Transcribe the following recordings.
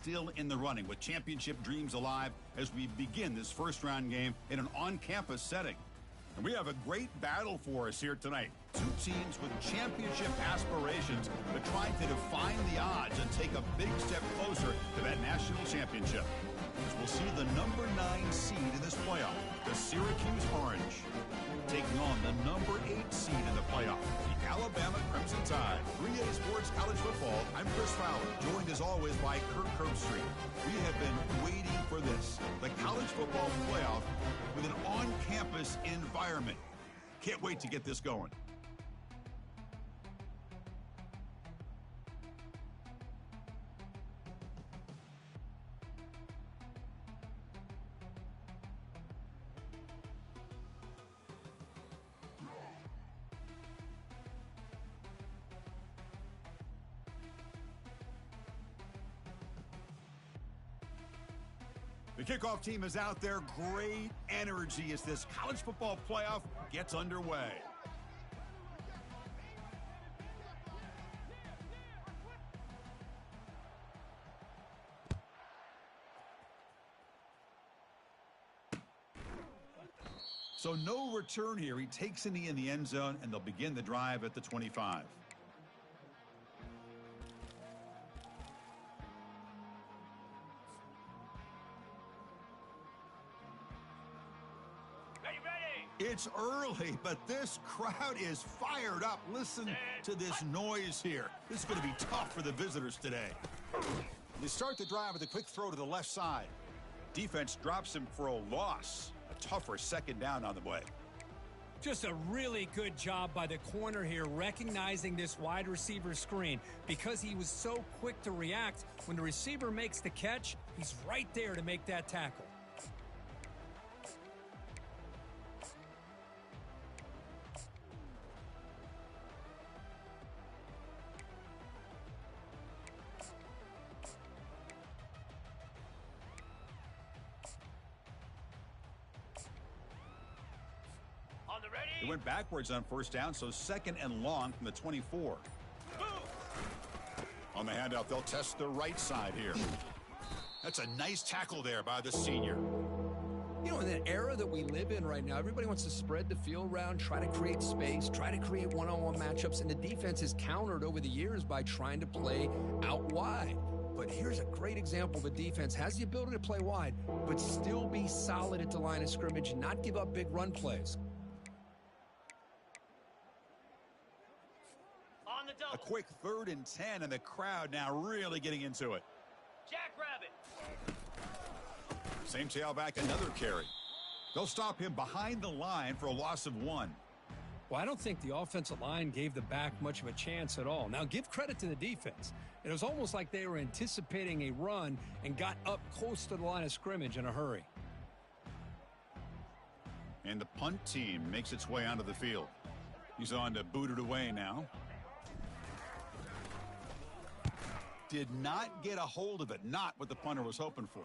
still in the running with championship dreams alive as we begin this first-round game in an on-campus setting. And we have a great battle for us here tonight. Two teams with championship aspirations, but trying to define the odds and take a big step closer to that national championship. As we'll see the number 9 seed in this playoff, the Syracuse Orange, taking on the number 8 seed in the playoff, the Alabama Crimson Tide. 3A Sports College Football, I'm Chris Fowler, joined as always by Kirk Herbstreit. We have been waiting for this, the college football playoff with an on-campus environment. Can't wait to get this going. The kickoff team is out there. Great energy as this college football playoff gets underway. So no return here. He takes a knee in the end zone, and they'll begin the drive at the 25. It's early, but this crowd is fired up. Listen to this noise here. This is going to be tough for the visitors today. They start the drive with a quick throw to the left side. Defense drops him for a loss. A tougher second down on the way. Just a really good job by the corner here, recognizing this wide receiver screen. Because he was so quick to react, when the receiver makes the catch, he's right there to make that tackle. It went backwards on first down, so second and long from the 24. On the handout, they'll test the right side here. That's a nice tackle there by the senior. You know, in the era that we live in right now, everybody wants to spread the field around, try to create space, try to create one-on-one matchups, and the defense is countered over the years by trying to play out wide. But here's a great example. The defense has the ability to play wide, but still be solid at the line of scrimmage and not give up big run plays. A quick 3rd and 10, and the crowd now really getting into it. Jackrabbit. Same tailback, another carry. They'll stop him behind the line for a loss of 1. Well, I don't think the offensive line gave the back much of a chance at all. Now, give credit to the defense. It was almost like they were anticipating a run and got up close to the line of scrimmage in a hurry. And the punt team makes its way onto the field. He's on to boot it away now. Did not get a hold of it. Not what the punter was hoping for.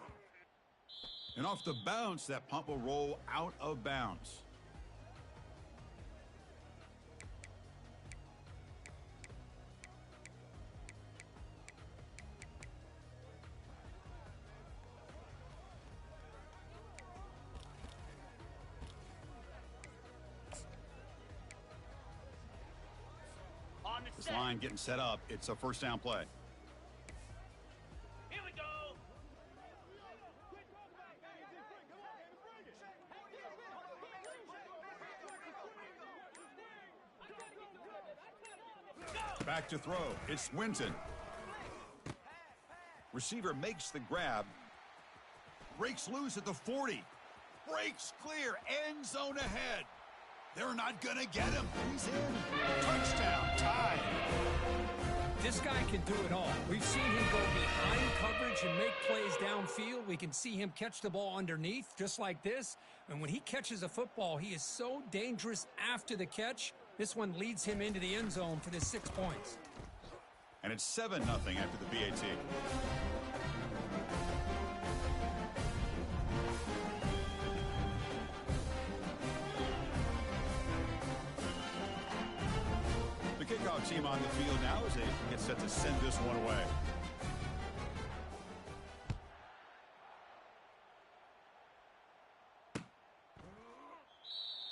And off the bounce, that punt will roll out of bounds. This line getting set up. It's a first down play. Here we go. Back to throw. It's Winton. Receiver makes the grab. Breaks loose at the 40. Breaks clear. End zone ahead. They're not going to get him. He's in. Touchdown. Tied. This guy can do it all. We've seen him go behind coverage and make plays downfield. We can see him catch the ball underneath, just like this. And when he catches a football, he is so dangerous after the catch. This one leads him into the end zone for the 6 points. And it's 7-0 after the BAT. The kickoff team on the field now as they get set to send this one away.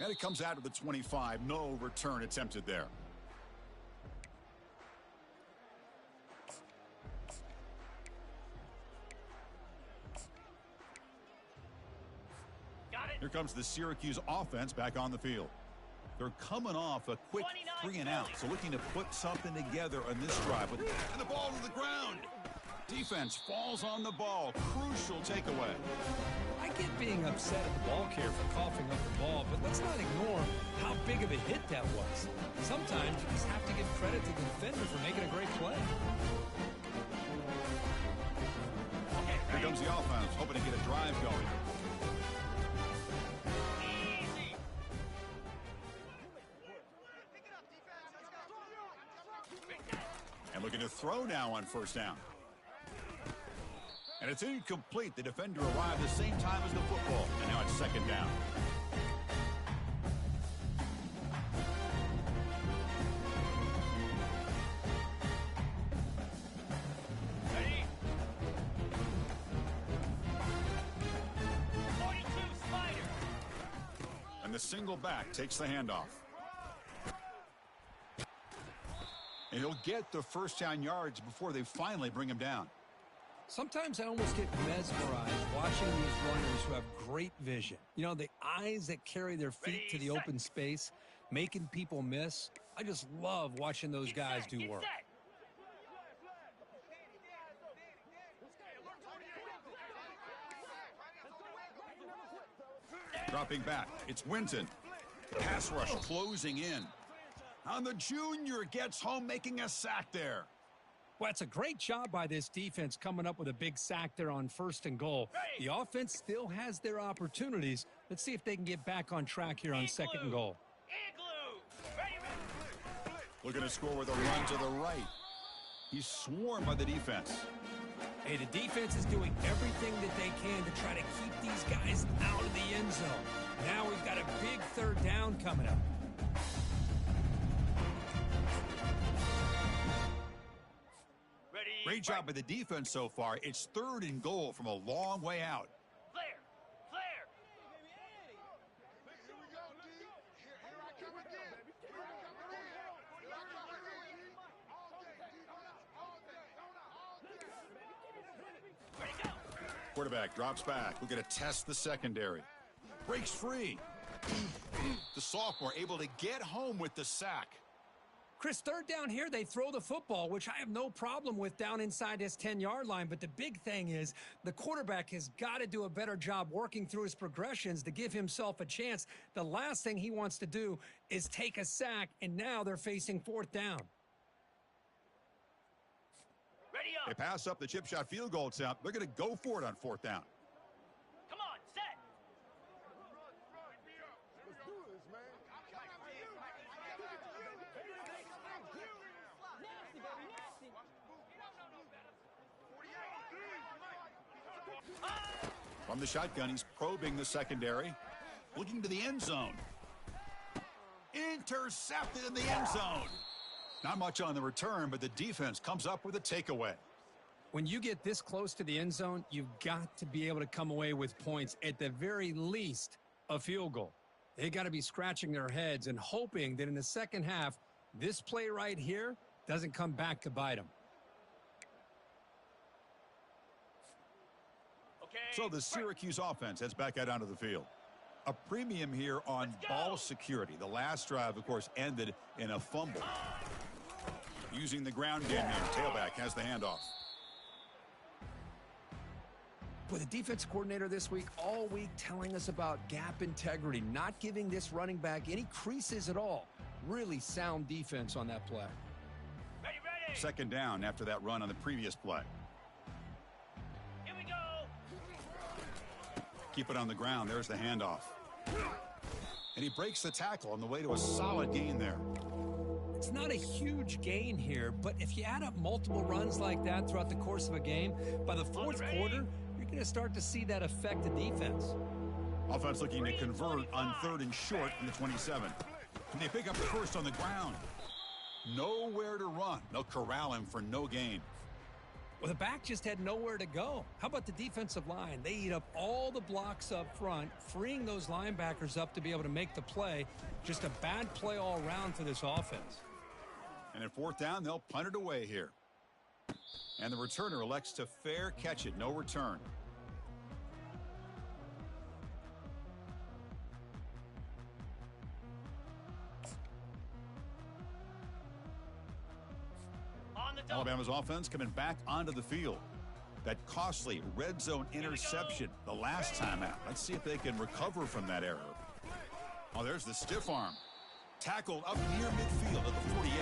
And it comes out to the 25. No return attempted there. Here comes the Syracuse offense back on the field. They're coming off a quick 3-and-out, so looking to put something together on this drive. And the ball to the ground. Defense falls on the ball. Crucial takeaway. I get being upset at the ball carrier for coughing up the ball, but let's not ignore how big of a hit that was. Sometimes you just have to give credit to the defender for making a great play. Here comes the offense, hoping to get a drive going. And looking to throw now on first down. And it's incomplete. The defender arrived the same time as the football. And now it's second down. Ready? 42 Spider. And the single back takes the handoff. And he'll get the first down yards before they finally bring him down. Sometimes I almost get mesmerized watching these runners who have great vision. You know, the eyes that carry their feet to the open space, making people miss. I just love watching those guys do work. Dropping back, it's Winton. Pass rush closing in. And the junior gets home, making a sack there. Well, it's a great job by this defense coming up with a big sack there on first and goal. The offense still has their opportunities. Let's see if they can get back on track here on second and goal. Looking to score with a run to the right. He's swarmed by the defense. Hey, the defense is doing everything that they can to try to keep these guys out of the end zone. Now we've got a big third down coming up. Great job by the defense so far. It's third and goal from a long way out. Flare! Flare! Quarterback drops back. We're going to test the secondary. Breaks free. The sophomore able to get home with the sack. Chris, third down here, they throw the football, which I have no problem with down inside his 10-yard line. But the big thing is the quarterback has got to do a better job working through his progressions to give himself a chance. The last thing he wants to do is take a sack, and now they're facing fourth down. Ready up! They pass up the chip shot field goal attempt. They're going to go for it on fourth down. Come on, set! From the shotgun, he's probing the secondary. Looking to the end zone. Intercepted in the end zone. Not much on the return, but the defense comes up with a takeaway. When you get this close to the end zone, you've got to be able to come away with points, at the very least, a field goal. They got to be scratching their heads and hoping that in the second half, this play right here doesn't come back to bite them. So the Syracuse offense heads back out onto the field. A premium here on ball security. The last drive, of course, ended in a fumble. Using the ground game here. Tailback has the handoff. With the defense coordinator this week, all week telling us about gap integrity, not giving this running back any creases at all. Really sound defense on that play. Ready! Second down after that run on the previous play. Here we go! Keep it on the ground. There's the handoff. And he breaks the tackle on the way to a solid gain there. It's not a huge gain here, but if you add up multiple runs like that throughout the course of a game, by the fourth quarter, you're going to start to see that affect the defense. Offense looking to convert on third and short in the 27. And they pick up the first on the ground. Nowhere to run. They'll corral him for no gain. Well, the back just had nowhere to go. How about the defensive line? They eat up all the blocks up front, freeing those linebackers up to be able to make the play. Just a bad play all around for this offense. And at 4th down, they'll punt it away here. And the returner elects to fair catch it. No return. Alabama's offense coming back onto the field. That costly red zone interception the last time out. Let's see if they can recover from that error. Oh, there's the stiff arm. Tackled up near midfield at the 48.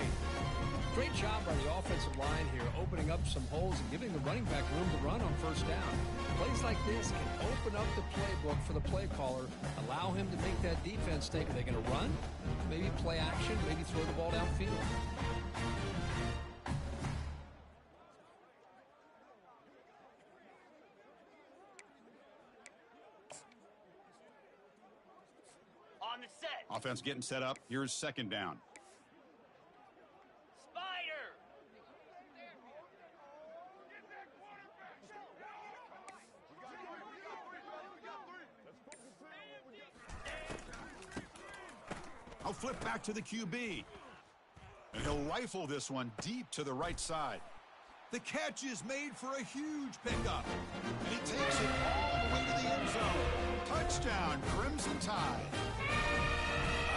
Great job by the offensive line here, opening up some holes and giving the running back room to run on 1st down. Plays like this can open up the playbook for the play caller, allow him to make that defense think, are they going to run? Maybe play action, maybe throw the ball downfield. On the set. Offense getting set up. Here's 2nd down. Spider. I'll flip back to the QB. And he'll rifle this one deep to the right side. The catch is made for a huge pickup. And he takes it all the way to the end zone. Touchdown, Crimson Tide.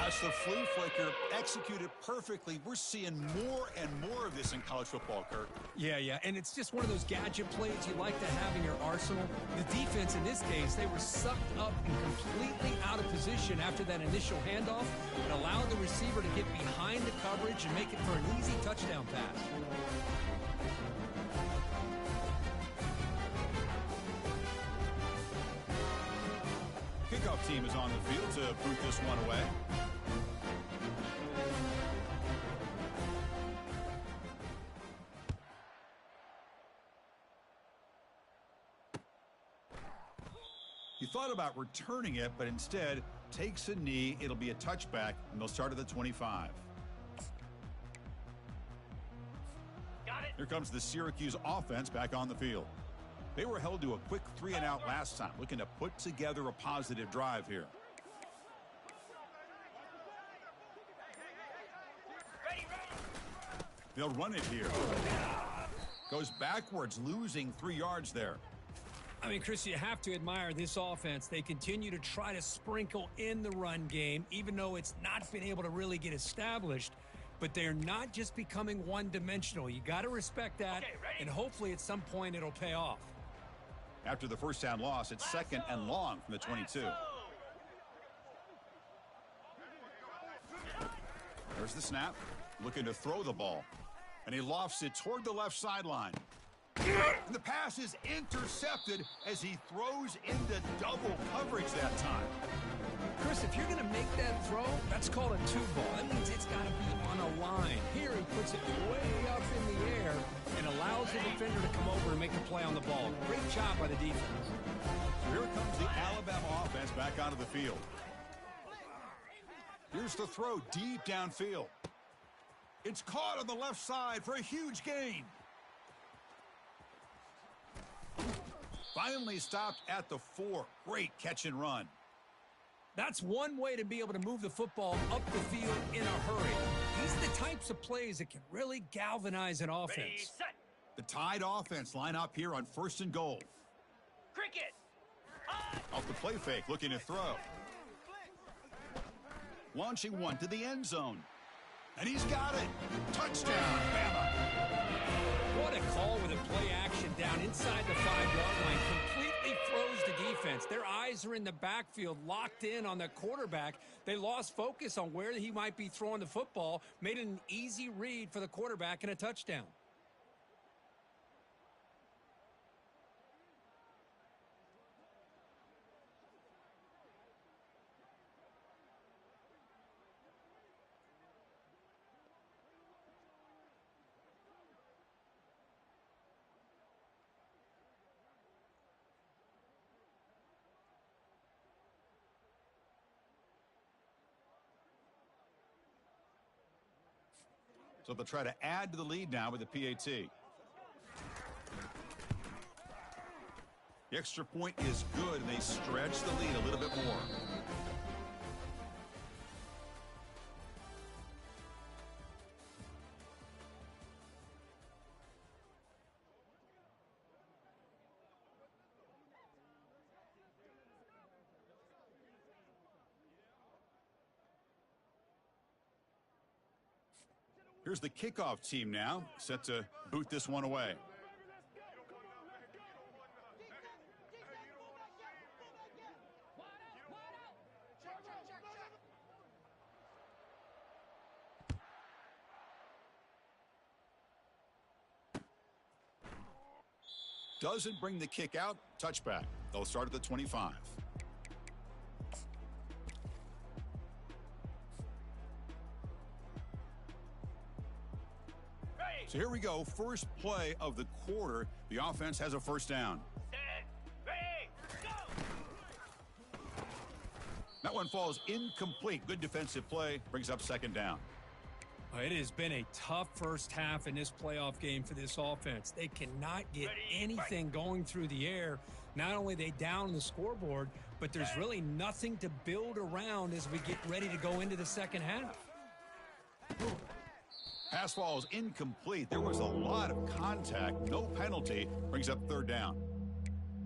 That's the flea flicker executed perfectly. We're seeing more and more of this in college football, Kurt. Yeah, and it's just one of those gadget plays you like to have in your arsenal. The defense in this case, they were sucked up and completely out of position after that initial handoff and allowed the receiver to get behind the coverage and make it for an easy touchdown pass. Kickoff team is on the field to boot this one away. He thought about returning it, but instead takes a knee. It'll be a touchback, and they'll start at the 25. Got it. Here comes the Syracuse offense back on the field. They were held to a quick 3-and-out last time, looking to put together a positive drive here. Ready. They'll run it here. Goes backwards, losing 3 yards there. I mean, Chris, you have to admire this offense. They continue to try to sprinkle in the run game, even though it's not been able to really get established. But they're not just becoming one-dimensional. You got to respect that, Okay, ready? and hopefully at some point it'll pay off. After the 1st down loss, it's 2nd and long from the 22. There's the snap, looking to throw the ball. And he lofts it toward the left sideline. And the pass is intercepted as he throws into double coverage that time. Chris, if you're going to make that throw, that's called a two ball. That means it's got to be on a line. Here he puts it way up in the air and allows the defender to come over and make the play on the ball. Great job by the defense. So here comes the Alabama offense back onto the field. Here's the throw deep downfield. It's caught on the left side for a huge gain. Finally stopped at the 4. Great catch and run. That's one way to be able to move the football up the field in a hurry. These are the types of plays that can really galvanize an Ready, offense. set. The Tide offense line up here on 1st and goal. Cricket. Off the play fake, looking to throw. Launching one to the end zone. And he's got it. Touchdown, Bama. What a call with a play action down inside the 5-yard line. Completely throws the defense. Their eyes are in the backfield, locked in on the quarterback. They lost focus on where he might be throwing the football. Made it an easy read for the quarterback and a touchdown. So they'll try to add to the lead now with the PAT. The extra point is good, and they stretch the lead a little bit more. Here's the kickoff team now, set to boot this one away. Doesn't bring the kick out. Touchback. They'll start at the 25. So here we go. First play of the quarter. The offense has a first down. Set, ready, go! That one falls incomplete. Good defensive play. Brings up second down. It has been a tough first half in this playoff game for this offense. They cannot get anything going through the air. Not only are they down the scoreboard, but there's really nothing to build around as we get ready to go into the second half. Pass falls incomplete. There was a lot of contact. No penalty. Brings up third down.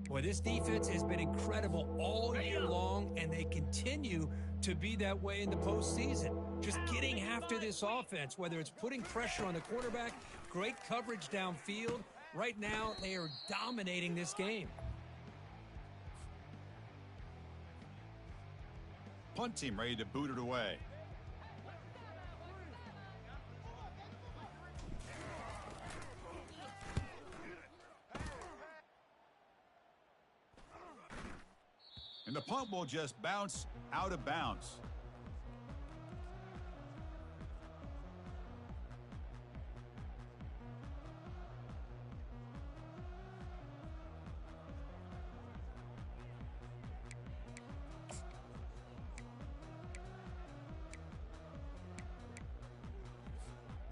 Boy, this defense has been incredible all year long, and they continue to be that way in the postseason. Just getting after this offense, whether it's putting pressure on the quarterback, great coverage downfield. Right now, they are dominating this game. Punt team ready to boot it away. And the punt will just bounce out of bounds.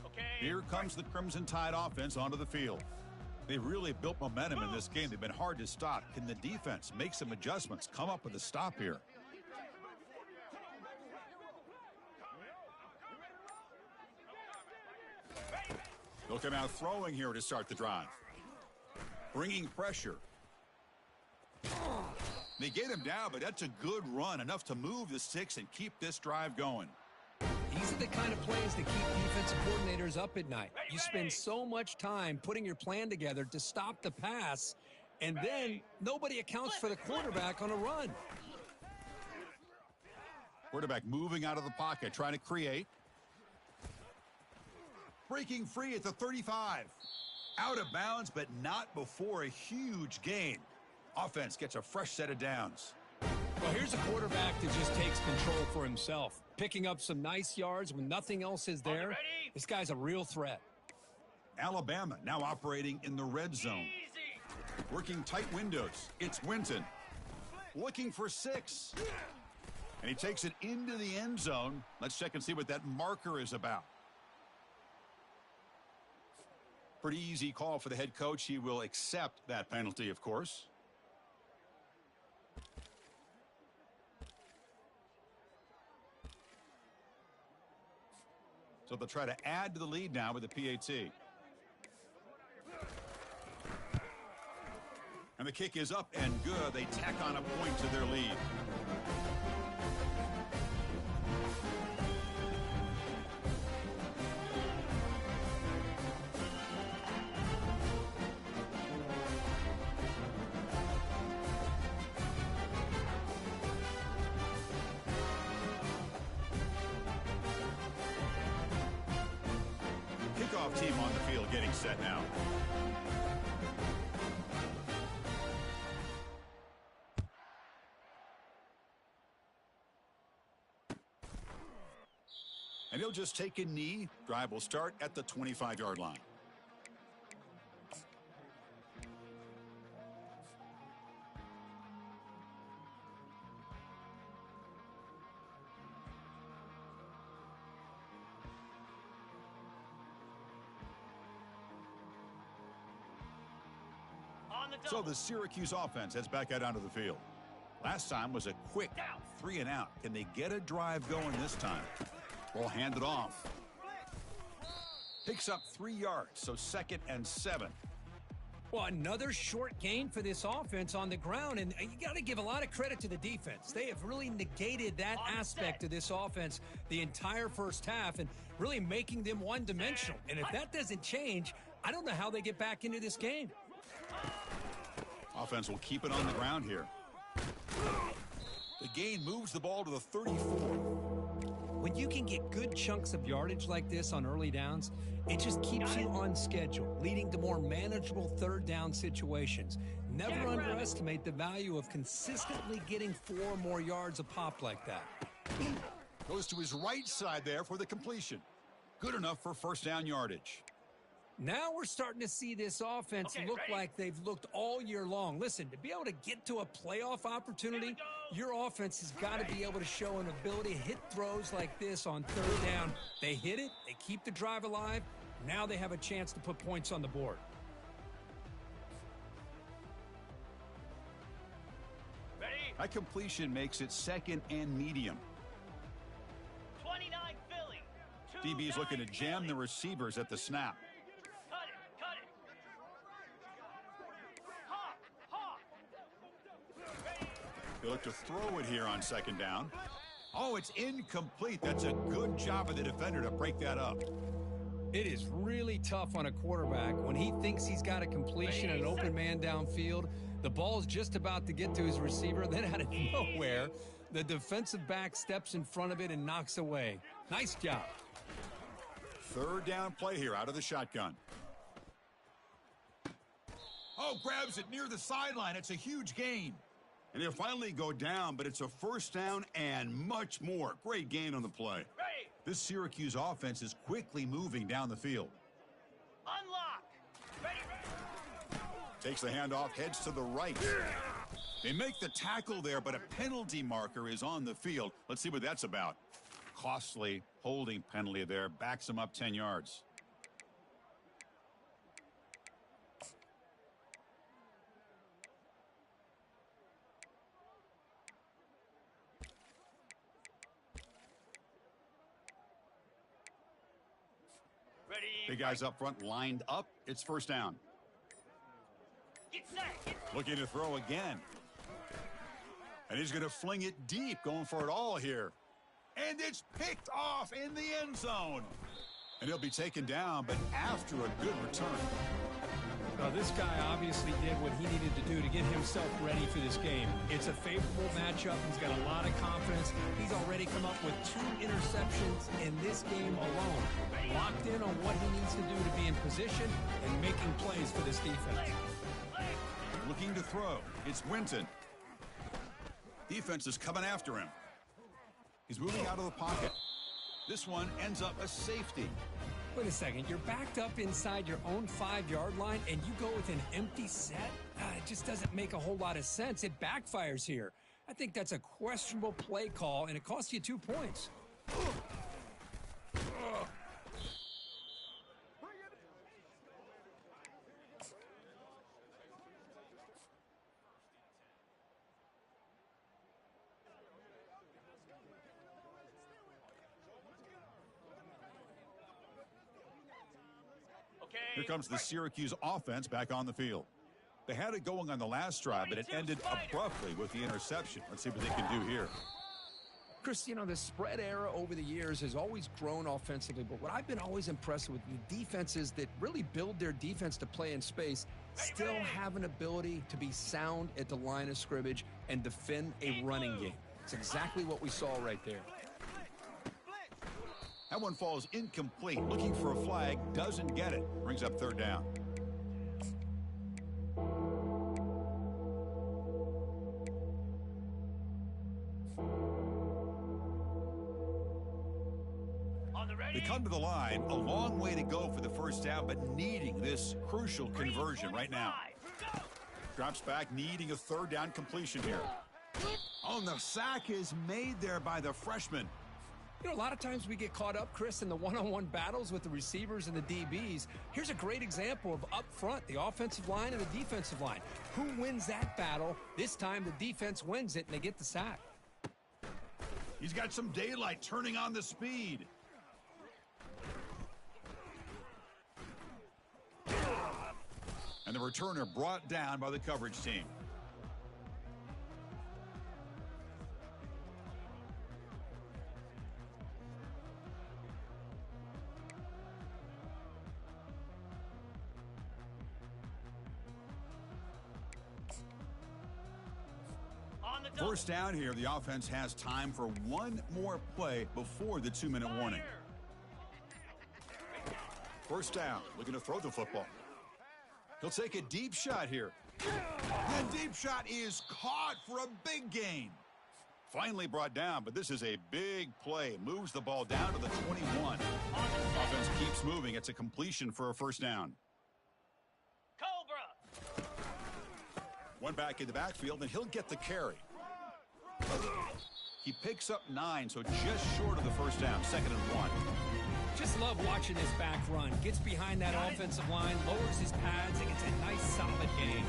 Okay. Here comes the Crimson Tide offense onto the field. They've really built momentum in this game. They've been hard to stop. Can the defense make some adjustments, come up with a stop here? They'll come out throwing here to start the drive. Bringing pressure. They get him down, but that's a good run, enough to move the sticks and keep this drive going. These are the kind of plays that keep defensive coordinators up at night. You spend so much time putting your plan together to stop the pass, and then nobody accounts for the quarterback on a run. Quarterback moving out of the pocket, trying to create. Breaking free at the 35. Out of bounds, but not before a huge gain. Offense gets a fresh set of downs. Well, here's a quarterback that just takes control for himself, picking up some nice yards when nothing else is there. This guy's a real threat. Alabama now operating in the red zone. Easy. Working tight windows. It's Winton. Looking for 6. And he takes it into the end zone. Let's check and see what that marker is about. Pretty easy call for the head coach. He will accept that penalty, of course. So they'll try to add to the lead now with the PAT. And the kick is up and good. They tack on a point to their lead. Kickoff team on the field getting set now. And he'll just take a knee. Drive will start at the 25-yard line. On on the So double. the Syracuse offense heads back out onto the field. Last time was a quick 3 and out. Can they get a drive going this time? Ball handed off. Picks up 3 yards, so 2nd and 7. Well, another short gain for this offense on the ground, and you got to give a lot of credit to the defense. They have really negated that aspect of this offense the entire first half and really making them one-dimensional. And if that doesn't change, I don't know how they get back into this game. Offense will keep it on the ground here. The gain moves the ball to the 34. When you can get good chunks of yardage like this on early downs, it just keeps you on schedule, leading to more manageable third down situations. Never underestimate the value of consistently getting 4 more yards a pop like that. Goes to his right side there for the completion. Good enough for first down yardage. Now we're starting to see this offense look like they've looked all year long. Listen, to be able to get to a playoff opportunity, your offense has got to be able to show an ability to hit throws like this on third down. They hit it, they keep the drive alive. Now they have a chance to put points on the board. Ready? That completion makes it 2nd and medium. 29 Philly. DB is looking to jam the receivers at the snap. Cut it. Hawk. Ready? They look to throw it here on 2nd down. Oh, it's incomplete. That's a good job of the defender to break that up. It is really tough on a quarterback when he thinks he's got a completion and an open man downfield. The ball's just about to get to his receiver. Then out of nowhere, the defensive back steps in front of it and knocks away. Nice job. 3rd down play here out of the shotgun. Oh, grabs it near the sideline. It's a huge gain. And he'll finally go down, but it's a first down and much more. Great gain on the play. Ready? This Syracuse offense is quickly moving down the field. Unlock. Ready. Takes the handoff, heads to the right. They make the tackle there, but a penalty marker is on the field. Let's see what that's about. Costly holding penalty there. Backs him up 10 yards. Ready. Big guys up front lined up. It's first down. Get set. Looking to throw again. And he's going to fling it deep, going for it all here. And it's picked off in the end zone. And he'll be taken down, but after a good return. Now, this guy obviously did what he needed to do to get himself ready for this game. It's a favorable matchup. He's got a lot of confidence. He's already come up with 2 interceptions in this game alone. Locked in on what he needs to do to be in position and making plays for this defense. Looking to throw. It's Winton. Defense is coming after him. He's moving out of the pocket. This one ends up a safety. Wait a second. You're backed up inside your own 5-yard line, and you go with an empty set? It just doesn't make a whole lot of sense. It backfires here. I think that's a questionable play call, and it costs you 2 points. Here comes the Syracuse offense back on the field. They had it going on the last drive, but it ended abruptly with the interception. Let's see what they can do here. Chris, you know, the spread era over the years has always grown offensively, but what I've been always impressed with the defenses that really build their defense to play in space still have an ability to be sound at the line of scrimmage and defend a running game. It's exactly what we saw right there. That one falls incomplete. Looking for a flag, doesn't get it. Brings up 3rd down. They come to the line, a long way to go for the first down, but needing this crucial conversion right now. Drops back, needing a 3rd down completion here. Oh, and the sack is made there by the freshman. You know, a lot of times we get caught up, Chris, in the one-on-one battles with the receivers and the DBs. Here's a great example of up front, the offensive line and the defensive line. Who wins that battle? This time the defense wins it, and they get the sack. He's got some daylight turning on the speed. And the returner brought down by the coverage team. On the double. First down here, the offense has time for one more play before the 2-minute warning. First down, looking to throw the football. He'll take a deep shot here. The deep shot is caught for a big gain. Finally brought down, but this is a big play. Moves the ball down to the 21. Offense keeps moving. It's a completion for a first down. Cobra. One back in the backfield, and he'll get the carry. He picks up 9, so just short of the first down. 2nd and 1. Just love watching this back run. Gets behind that offensive line, lowers his pads, and gets a nice solid gain.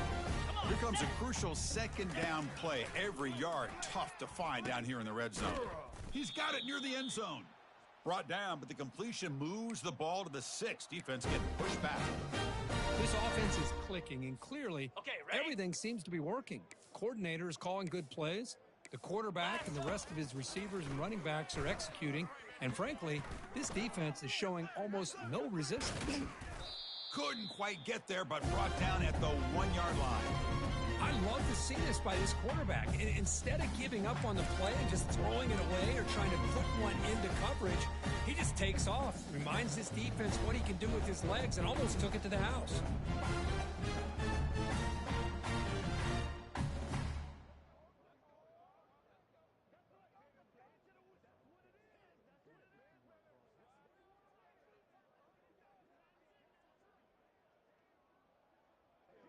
Here comes a crucial 2nd down play. Every yard tough to find down here in the red zone. He's got it near the end zone. Brought down, but the completion moves the ball to the 6. Defense getting pushed back. This offense is clicking, and clearly Okay, ready? everything seems to be working. Coordinator is calling good plays. The quarterback and the rest of his receivers and running backs are executing. And frankly, this defense is showing almost no resistance. Couldn't quite get there, but brought down at the 1-yard line. I love to see this by this quarterback. And instead of giving up on the play and just throwing it away or trying to put one into coverage, he just takes off, reminds this defense what he can do with his legs, and almost took it to the house.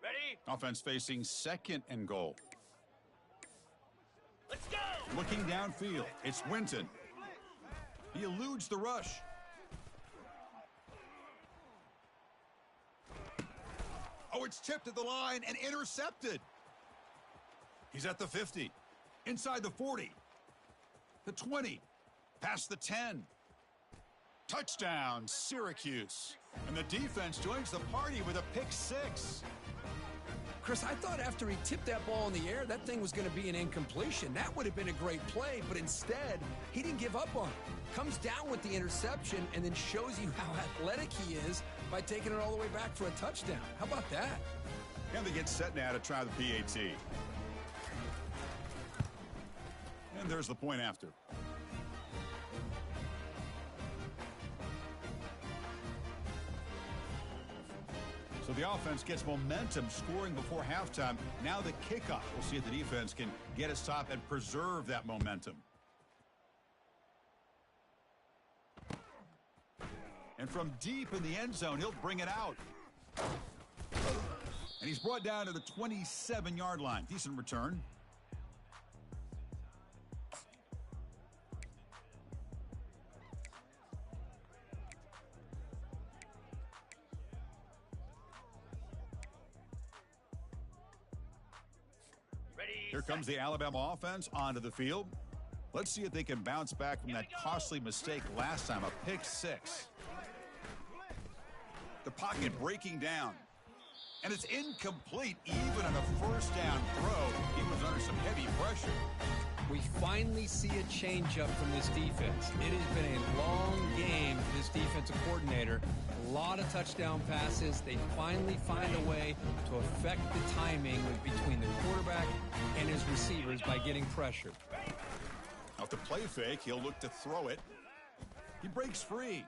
Ready? Offense facing 2nd and goal. Let's go. Looking downfield, it's Winton. He eludes the rush. Oh, it's tipped at the line and intercepted. He's at the 50, inside the 40, the 20, past the 10. Touchdown, Syracuse. And the defense joins the party with a pick 6. Chris, I thought after he tipped that ball in the air, that thing was going to be an incompletion. That would have been a great play, but instead, he didn't give up on it. Comes down with the interception and then shows you how athletic he is by taking it all the way back for a touchdown. How about that? And they get set now to try the PAT. And there's the point after. So the offense gets momentum scoring before halftime. Now the kickoff. We'll see if the defense can get a stop and preserve that momentum. And from deep in the end zone, he'll bring it out. And he's brought down to the 27-yard line. Decent return. Ready? Here comes the Alabama offense onto the field. Let's see if they can bounce back from that costly mistake last time, a pick 6. The pocket breaking down. And it's incomplete even on a first down throw. He was under some heavy pressure. We finally see a changeup from this defense. It has been a long game for this defensive coordinator. A lot of touchdown passes. They finally find a way to affect the timing between the quarterback and his receivers by getting pressure. Off the play fake, he'll look to throw it. He breaks free.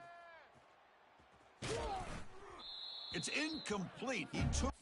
It's incomplete. He took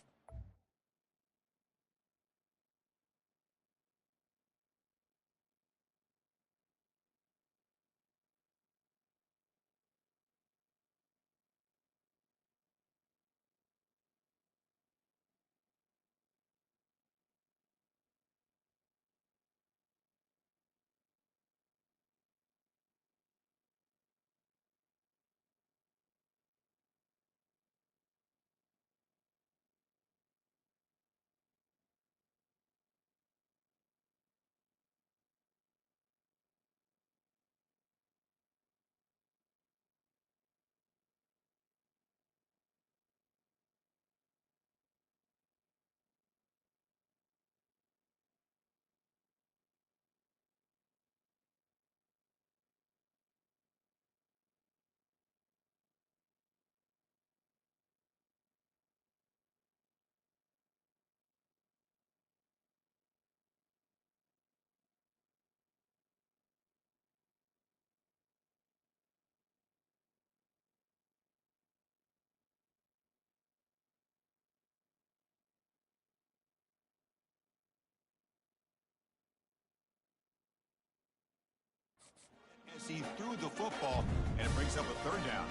See through the football, and it brings up a third down.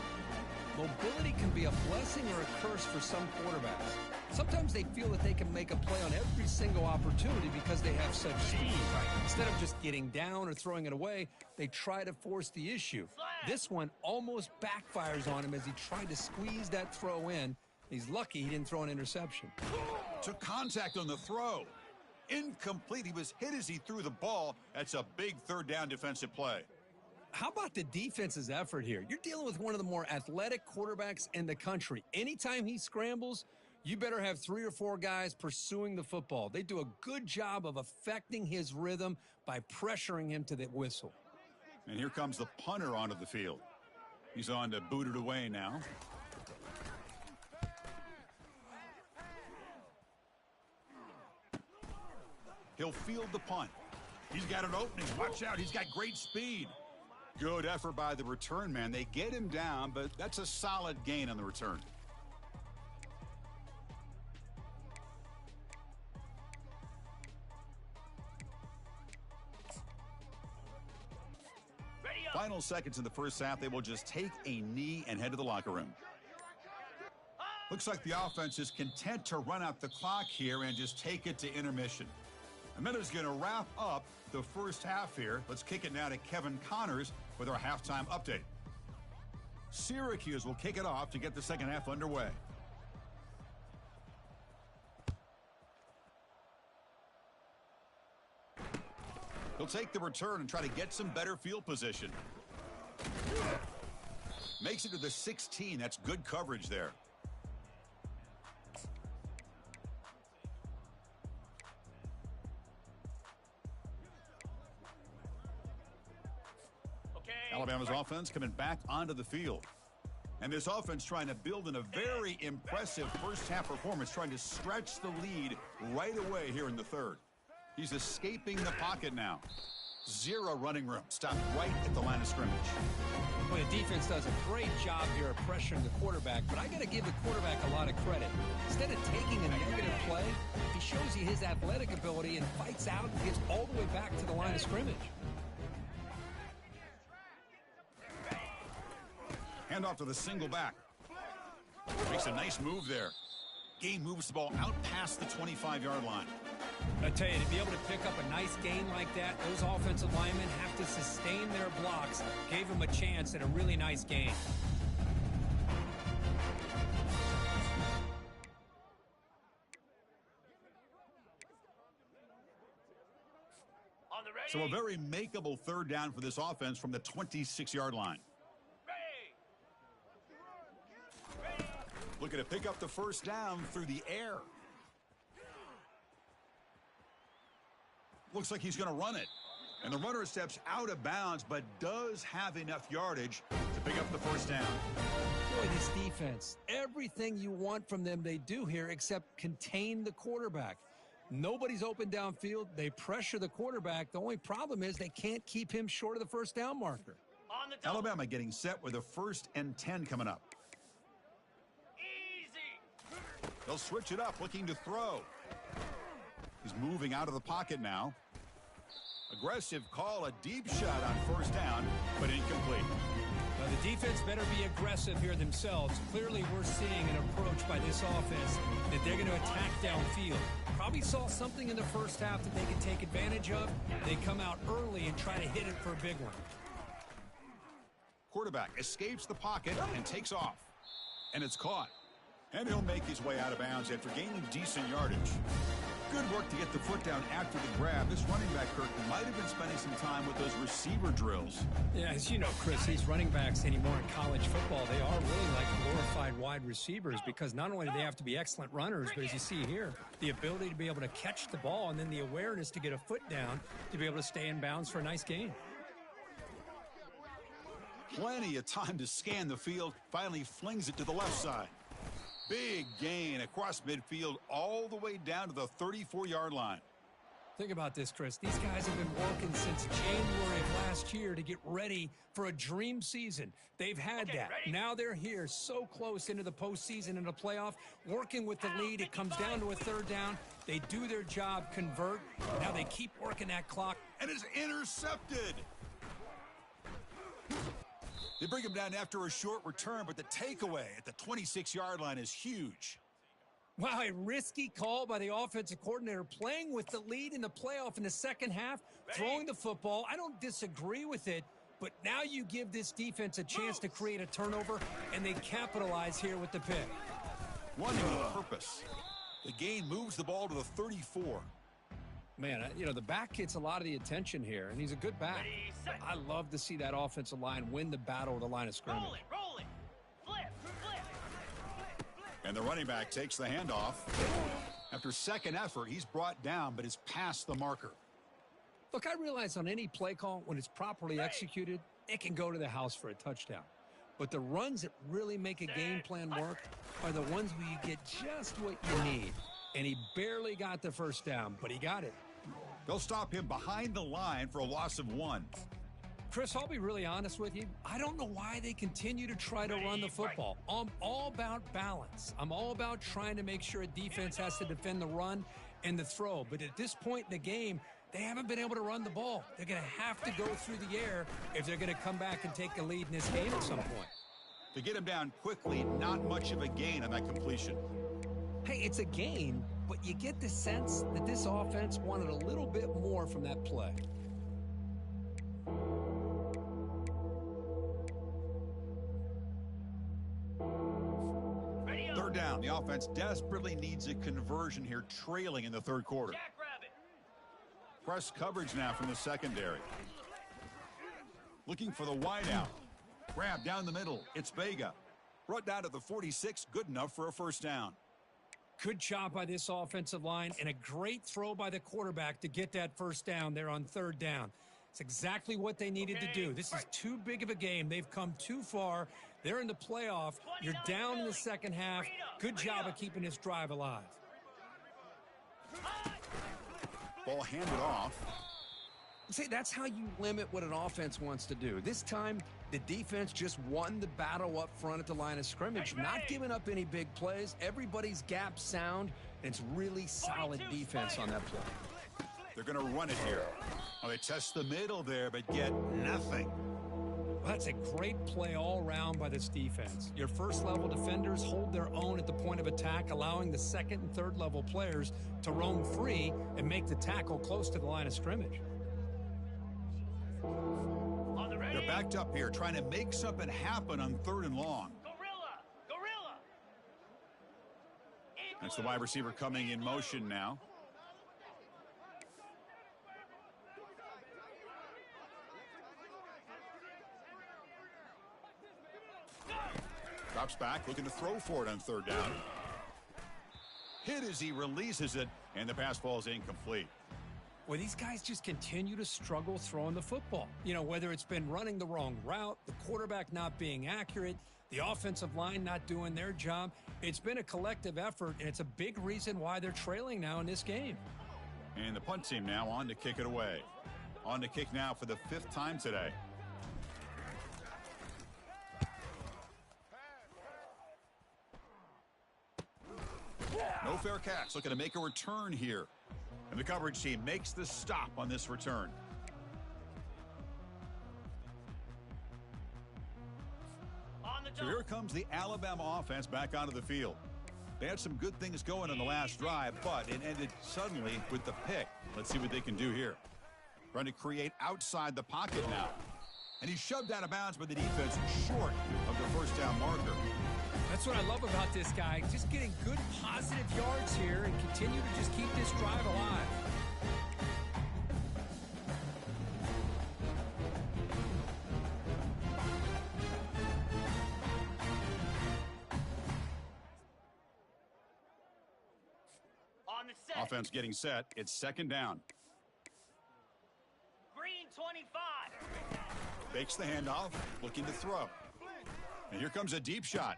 Mobility can be a blessing or a curse for some quarterbacks. Sometimes they feel that they can make a play on every single opportunity because they have such speed. Instead of just getting down or throwing it away, they try to force the issue. This one almost backfires on him as he tried to squeeze that throw in. He's lucky he didn't throw an interception. Took contact on the throw. Incomplete. He was hit as he threw the ball. That's a big third down defensive play. How about the defense's effort here? You're dealing with one of the more athletic quarterbacks in the country. Anytime he scrambles, you better have 3 or 4 guys pursuing the football. They do a good job of affecting his rhythm by pressuring him to the whistle. And here comes the punter onto the field. He's on to boot it away now. He'll field the punt. He's got an opening. Watch out. He's got great speed. Good effort by the return man. They get him down, but that's a solid gain on the return. Final seconds in the first half. They will just take a knee and head to the locker room. Looks like the offense is content to run out the clock here and just take it to intermission. And then is going to wrap up the first half here. Let's kick it now to Kevin Connors with our halftime update. Syracuse will kick it off to get the second half underway. He'll take the return and try to get some better field position. Makes it to the 16. That's good coverage there. Alabama's offense coming back onto the field. And this offense trying to build in a very impressive first half performance, trying to stretch the lead right away here in the third. He's escaping the pocket now. 0 running room. Stopped right at the line of scrimmage. Well, the defense does a great job here of pressuring the quarterback, but I got to give the quarterback a lot of credit. Instead of taking a negative play, he shows you his athletic ability and fights out and gets all the way back to the line of scrimmage. Hand off to the single back. Makes a nice move there. Gain moves the ball out past the 25-yard line. I tell you, to be able to pick up a nice gain like that, those offensive linemen have to sustain their blocks. Gave him a chance at a really nice gain. So a very makeable third down for this offense from the 26-yard line. Looking to pick up the first down through the air. Looks like he's going to run it. And the runner steps out of bounds, but does have enough yardage to pick up the first down. Boy, this defense, everything you want from them they do here except contain the quarterback. Nobody's open downfield. They pressure the quarterback. The only problem is they can't keep him short of the first down marker. Alabama getting set with a 1st and 10 coming up. They'll switch it up, looking to throw. He's moving out of the pocket now. Aggressive call, a deep shot on first down, but incomplete. Well, the defense better be aggressive here themselves. Clearly, we're seeing an approach by this offense that they're going to attack downfield. Probably saw something in the first half that they can take advantage of. They come out early and try to hit it for a big one. Quarterback escapes the pocket and takes off. And it's caught. And he'll make his way out of bounds after gaining decent yardage. Good work to get the foot down after the grab. This running back, Kirk, might have been spending some time with those receiver drills. Yeah, as you know, Chris, these running backs anymore in college football, they are really like glorified wide receivers because not only do they have to be excellent runners, but as you see here, the ability to be able to catch the ball and then the awareness to get a foot down to be able to stay in bounds for a nice gain. Plenty of time to scan the field. Finally flings it to the left side. Big gain across midfield all the way down to the 34-yard line. Think about this, Chris. These guys have been working since January of last year to get ready for a dream season. They've had that. Now they're here so close into the postseason and the playoff, working with the lead. It comes down to a third down. They do their job, convert. Now they keep working that clock. And it's intercepted. They bring him down after a short return, but the takeaway at the 26-yard line is huge. Wow, a risky call by the offensive coordinator, playing with the lead in the playoff in the second half, throwing the football. I don't disagree with it, but now you give this defense a chance to create a turnover, and they capitalize here with the pick. Running with purpose. The gain moves the ball to the 34. Man, you know, the back gets a lot of the attention here, and he's a good back. I love to see that offensive line win the battle of the line of scrimmage. Roll it. Flip. And the running back takes the handoff. After second effort, he's brought down, but is past the marker. Look, I realize on any play call, when it's properly executed, it can go to the house for a touchdown. But the runs that really make a game plan work are the ones where you get just what you need. And he barely got the first down, but he got it. They'll stop him behind the line for a loss of 1. Chris, I'll be really honest with you. I don't know why they continue to try to run the football. I'm all about balance. I'm all about trying to make sure a defense has to defend the run and the throw. But at this point in the game, they haven't been able to run the ball. They're going to have to go through the air if they're going to come back and take a lead in this game at some point. To get him down quickly, not much of a gain on that completion. Hey, it's a gain, but you get the sense that this offense wanted a little bit more from that play. Third down. The offense desperately needs a conversion here, trailing in the third quarter. Press coverage now from the secondary. Looking for the wideout. Grab down the middle. It's Vega. Brought down to the 46. Good enough for a first down. Good job by this offensive line and a great throw by the quarterback to get that first down there on third down. It's exactly what they needed to do. This is too big of a game. They've come too far. They're in the playoff. You're down in the second half. Good job of keeping this drive alive. Ball handed off. See, that's how you limit what an offense wants to do. This time, the defense just won the battle up front at the line of scrimmage, not giving up any big plays. Everybody's gap sound, and it's really solid defense on that play. They're going to run it here. Well, they test the middle there, but get nothing. Well, that's a great play all around by this defense. Your first-level defenders hold their own at the point of attack, allowing the second and third-level players to roam free and make the tackle close to the line of scrimmage. They're backed up here, trying to make something happen on third and long. Gorilla. That's the wide receiver coming in motion now. Drops back, looking to throw for it on third down. Hit as he releases it, and the pass falls incomplete. Well, these guys just continue to struggle throwing the football. You know, whether it's been running the wrong route, the quarterback not being accurate, the offensive line not doing their job. It's been a collective effort, and it's a big reason why they're trailing now in this game. And the punt team now on to kick it away. On to kick now for the 5th time today. No fair catch. Looking to make a return here. And the coverage team makes the stop on this return. So here comes the Alabama offense back onto the field. They had some good things going on the last drive, but it ended suddenly with the pick. Let's see what they can do here. Trying to create outside the pocket now. And he's shoved out of bounds by the defense short of the first down marker. That's what I love about this guy. Just getting good positive yards here and continue to just keep this drive alive. On the set. Offense getting set. It's second down. Green 25. Fakes the handoff, looking to throw. And here comes a deep shot.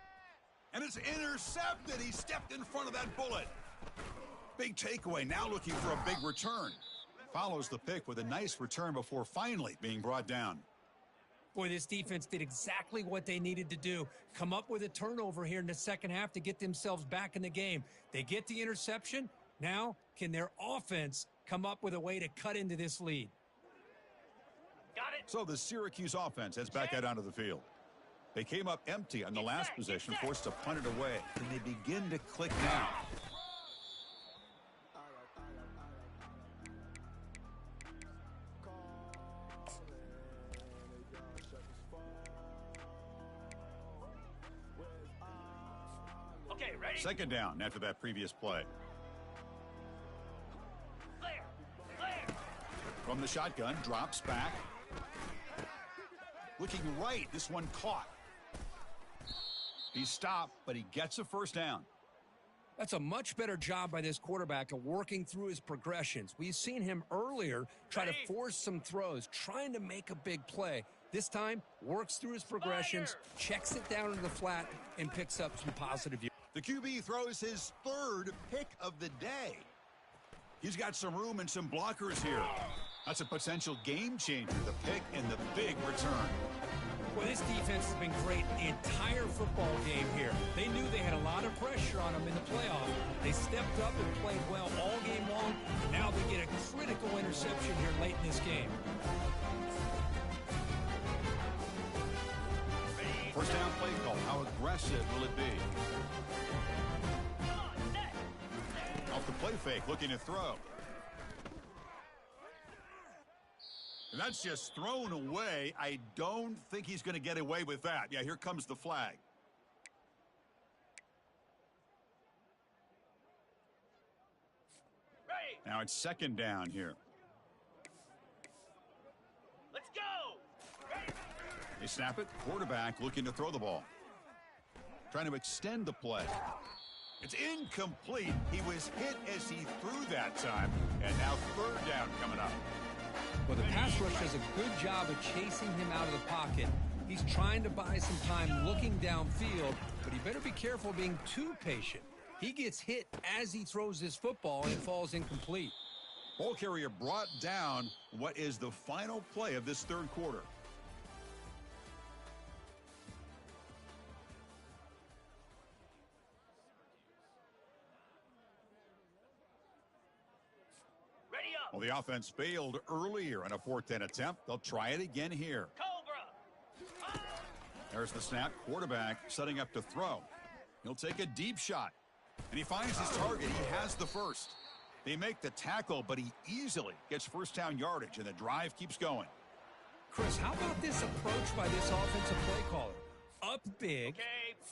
And it's intercepted. He stepped in front of that bullet. Big takeaway, now looking for a big return. Follows the pick with a nice return before finally being brought down. Boy, this defense did exactly what they needed to do. Come up with a turnover here in the second half to get themselves back in the game. They get the interception. Now, can their offense come up with a way to cut into this lead? Got it. So the Syracuse offense heads back out onto the field. They came up empty on the last possession, forced to punt it away. And they begin to click now. Okay, ready? Second down after that previous play. Clear. Clear. From the shotgun, drops back. Looking right, this one caught. He stopped, but he gets a first down. That's a much better job by this quarterback of working through his progressions. We've seen him earlier try to force some throws, trying to make a big play. This time, works through his progressions, checks it down into the flat, and picks up some positive yards. The QB throws his third pick of the day. He's got some room and some blockers here. That's a potential game changer, the pick and the big return. Well, this defense has been great the entire football game here. They knew they had a lot of pressure on them in the playoff. They stepped up and played well all game long. And now they get a critical interception here late in this game. First down play call. How aggressive will it be? Off the play fake, looking to throw. And that's just thrown away. I don't think he's going to get away with that. Yeah, here comes the flag. Ready. Now it's second down here. Let's go. Ready. They snap it. Quarterback looking to throw the ball. Trying to extend the play. It's incomplete. He was hit as he threw that time. And now third down coming up. Well, the pass rush does a good job of chasing him out of the pocket. He's trying to buy some time looking downfield, but he better be careful being too patient. He gets hit as he throws his football, and it falls incomplete. Ball carrier brought down. What is the final play of this third quarter? Well, the offense failed earlier on a 4th and attempt. They'll try it again here. Cobra. There's the snap. Quarterback setting up to throw. He'll take a deep shot. And he finds his target. He has the first. They make the tackle, but he easily gets first down yardage, and the drive keeps going. Chris, how about this approach by this offensive play caller? Up big,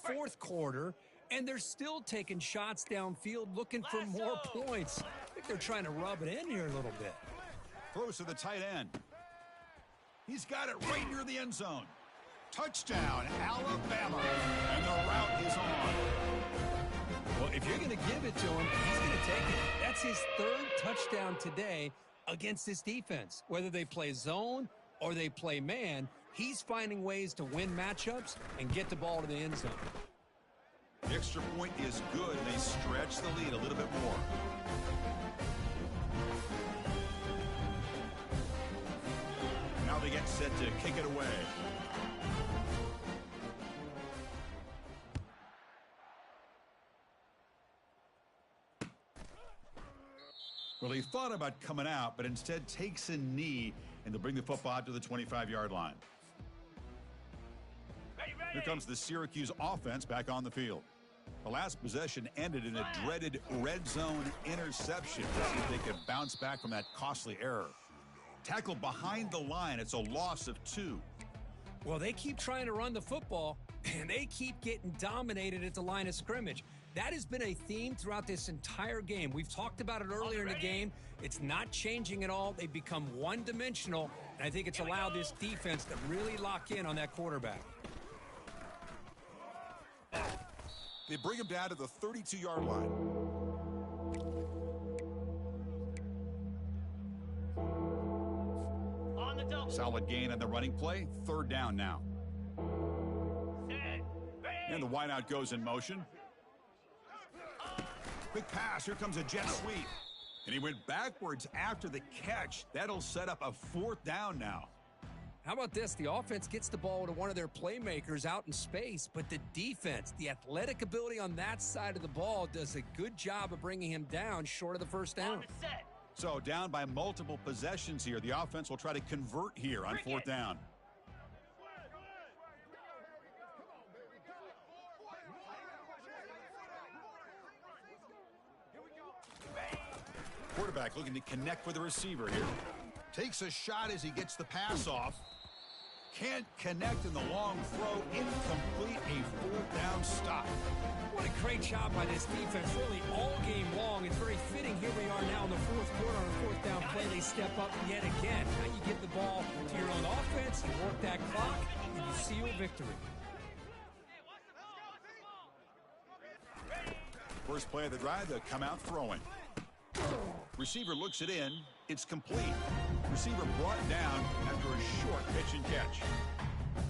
fourth quarter, and they're still taking shots downfield looking for more points. I think they're trying to rub it in here a little bit. Throws to the tight end. He's got it right near the end zone. Touchdown, Alabama. And the route is on. Well, if you're going to give it to him, he's going to take it. That's his third touchdown today against this defense. Whether they play zone or they play man, he's finding ways to win matchups and get the ball to the end zone. The extra point is good, and they stretch the lead a little bit more. Now they get set to kick it away. Well, he thought about coming out, but instead takes a knee, and they'll bring the football out to the 25-yard line. Here comes the Syracuse offense back on the field. The last possession ended in a dreaded red zone interception. Let's see if they can bounce back from that costly error. Tackle behind the line. It's a loss of 2. Well, they keep trying to run the football, and they keep getting dominated at the line of scrimmage. That has been a theme throughout this entire game. We've talked about it earlier in the game. It's not changing at all. They've become one-dimensional, and I think it's allowed this defense to really lock in on that quarterback. They bring him down to the 32-yard line. On the double. Solid gain on the running play. Third down now. Set. Ready. And the wideout goes in motion. Quick pass. Here comes a jet sweep. And he went backwards after the catch. That'll set up a 4th down now. How about this? The offense gets the ball to one of their playmakers out in space, but the defense, the athletic ability on that side of the ball does a good job of bringing him down short of the first down. On the set. So down by multiple possessions here. The offense will try to convert here on 4th down. quarterback looking to connect with the receiver here. Takes a shot as he gets the pass off. Can't connect in the long throw. Incomplete. A fourth down stop. What a great job by this defense, really all game long. It's very fitting. Here we are now in the fourth quarter on a fourth down play. They step up yet again. Now you get the ball to your own offense, you work that clock, and you seal victory. First play of the drive, they'll come out throwing. Receiver looks it in. It's complete. Receiver brought down after a short pitch and catch.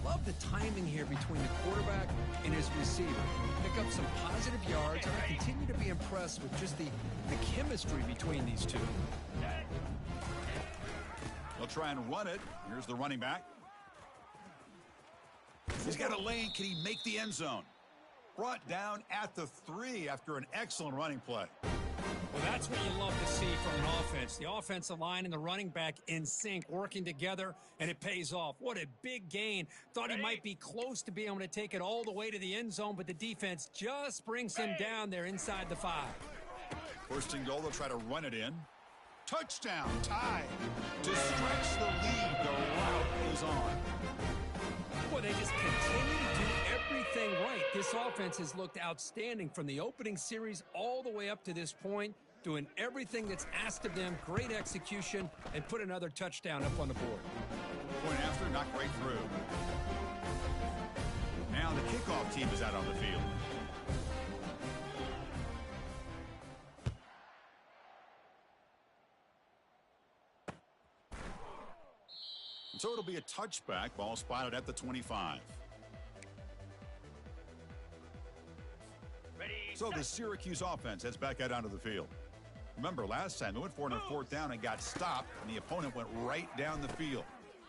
Love the timing here between the quarterback and his receiver. Pick up some positive yards, and I continue to be impressed with just the chemistry between these two. They'll try and run it. Here's the running back. He's got a lane. Can he make the end zone? Brought down at the 3 after an excellent running play. Well, that's what you love to see from an offense. The offensive line and the running back in sync, working together, and it pays off. What a big gain. Thought he might be close to being able to take it all the way to the end zone, but the defense just brings him down there inside the 5. First and goal, they'll try to run it in. Touchdown, tie. To stretch the lead, the route is on. Boy, they just continue to do everything right. This offense has looked outstanding from the opening series all the way up to this point, doing everything that's asked of them, great execution, and put another touchdown up on the board. Point after, knocked right through. Now the kickoff team is out on the field. So it'll be a touchback. Ball spotted at the 25. Ready, So the Syracuse offense heads back out onto the field. Remember, last time they went for it on fourth down and got stopped, and the opponent went right down the field.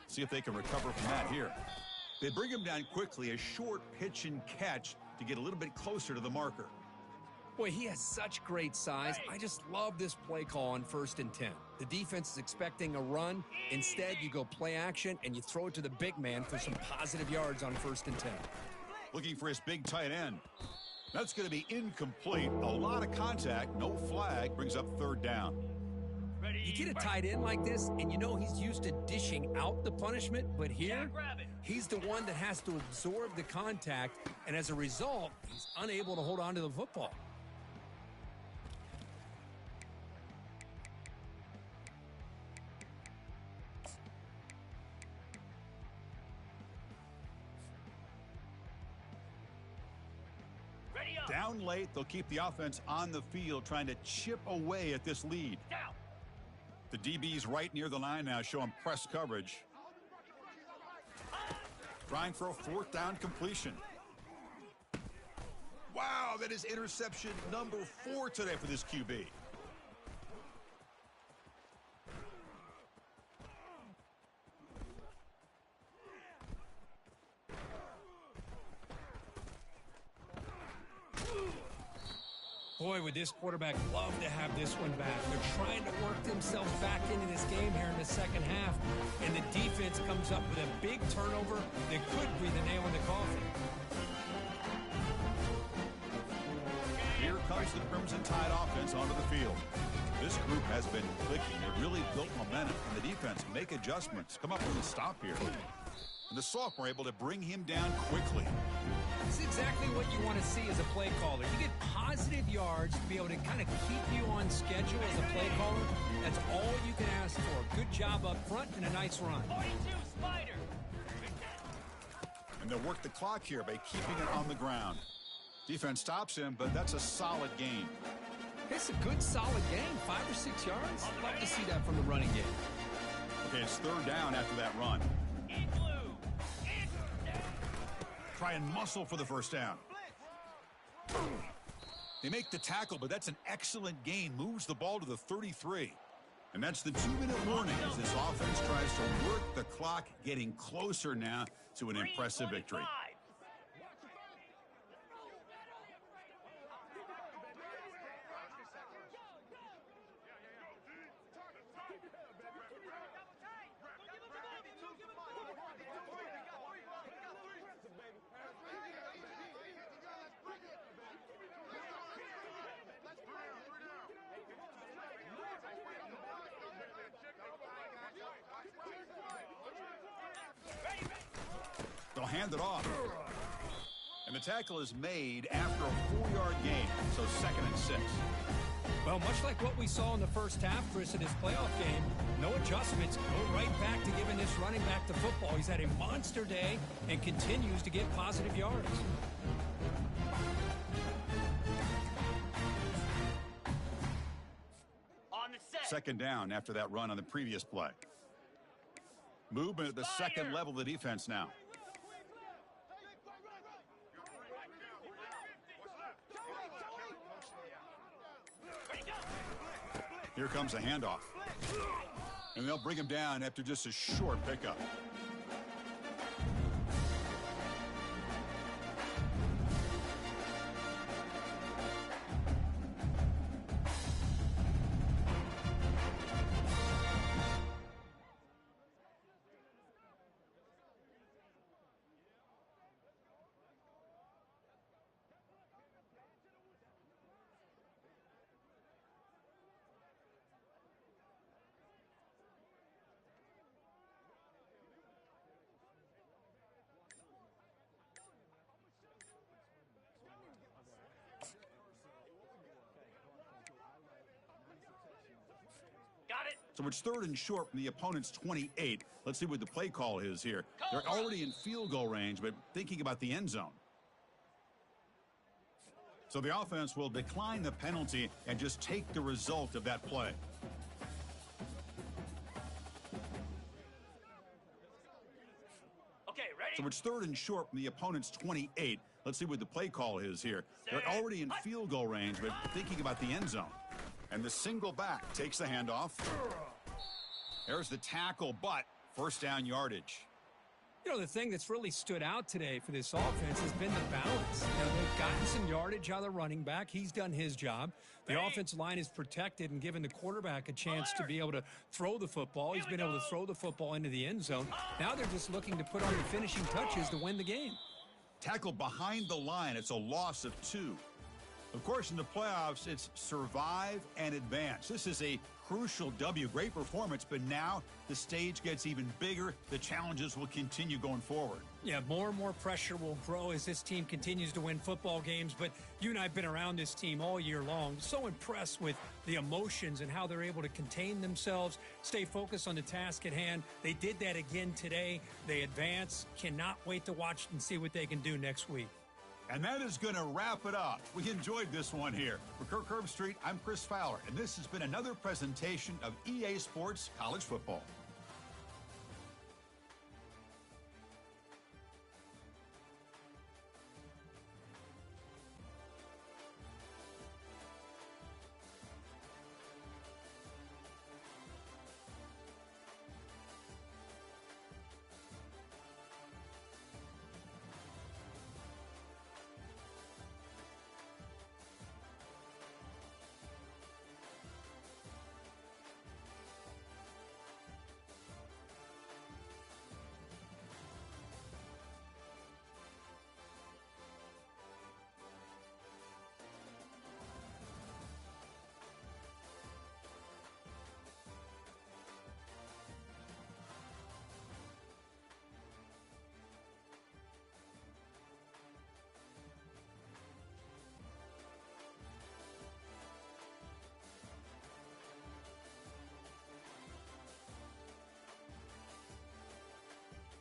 See if they can recover from that here. They bring him down quickly, a short pitch and catch to get a little bit closer to the marker. Boy, he has such great size. I just love this play call on 1st and 10. The defense is expecting a run. Instead, you go play action, and you throw it to the big man for some positive yards on 1st and 10. Looking for his big tight end. That's going to be incomplete. A lot of contact, no flag, brings up 3rd down. ready, You get a tight end like this, and you know he's used to dishing out the punishment, but here, grab it. he's the one that has to absorb the contact, and as a result, he's unable to hold on to the football. Ready up. Down late, they'll keep the offense on the field trying to chip away at this lead. Down. The DB's right near the line now, showing press coverage. Trying for a 4th down completion. Wow, that is interception number 4 today for this QB. Boy, would this quarterback love to have this one back. They're trying to work themselves back into this game here in the second half, and the defense comes up with a big turnover that could be the nail in the coffin. Here comes the Crimson Tide offense onto the field. This group has been clicking. They've really built momentum, and the defense make adjustments. Come up with a stop here. And the sophomore able to bring him down quickly. This is exactly what you want to see as a play caller. You get positive yards to be able to kind of keep you on schedule as a play caller. That's all you can ask for. Good job up front and a nice run. 42 Spider. And they'll work the clock here by keeping it on the ground. Defense stops him, but that's a solid gain. It's a good, solid game, 5 or 6 yards. Love to see that from the running game. Okay, it's 3rd down after that run. In blue. Try and muscle for the 1st down. They make the tackle, but that's an excellent gain. Moves the ball to the 33. And that's the 2-minute warning as this offense tries to work the clock, getting closer now to an impressive victory. hand it off. And the tackle is made after a 4-yard gain, so 2nd and 6. Well, much like what we saw in the first half, Chris, in his playoff game, no adjustments. Go right back to giving this running back the football. He's had a monster day and continues to get positive yards. On the set. 2nd down after that run on the previous play. Movement at the second level of the defense now. Here comes a handoff. And they'll bring him down after just a short pickup. Got it. So it's 3rd and short from the opponent's 28. Let's see what the play call is here. They're already in field goal range, but thinking about the end zone. So the offense will decline the penalty and just take the result of that play. Okay, ready? So it's 3rd and short from the opponent's 28. Let's see what the play call is here. They're already in field goal range, but thinking about the end zone. And the single back takes the handoff. There's the tackle, but 1st down yardage. You know, the thing that's really stood out today for this offense has been the balance. You know, they've gotten some yardage out of the running back. He's done his job. The offensive line is protected and given the quarterback a chance to be able to throw the football. He's been able to throw the football into the end zone. Now they're just looking to put on the finishing touches to win the game. Tackle behind the line. It's a loss of 2. Of course, in the playoffs, it's survive and advance. This is a crucial W. Great performance, but now the stage gets even bigger. The challenges will continue going forward. Yeah, more and more pressure will grow as this team continues to win football games. But you and I have been around this team all year long. So impressed with the emotions and how they're able to contain themselves, stay focused on the task at hand. They did that again today. They advance. Cannot wait to watch and see what they can do next week. And that is going to wrap it up. We enjoyed this one here. For Kirk Herbstreit, I'm Chris Fowler, and this has been another presentation of EA Sports College Football.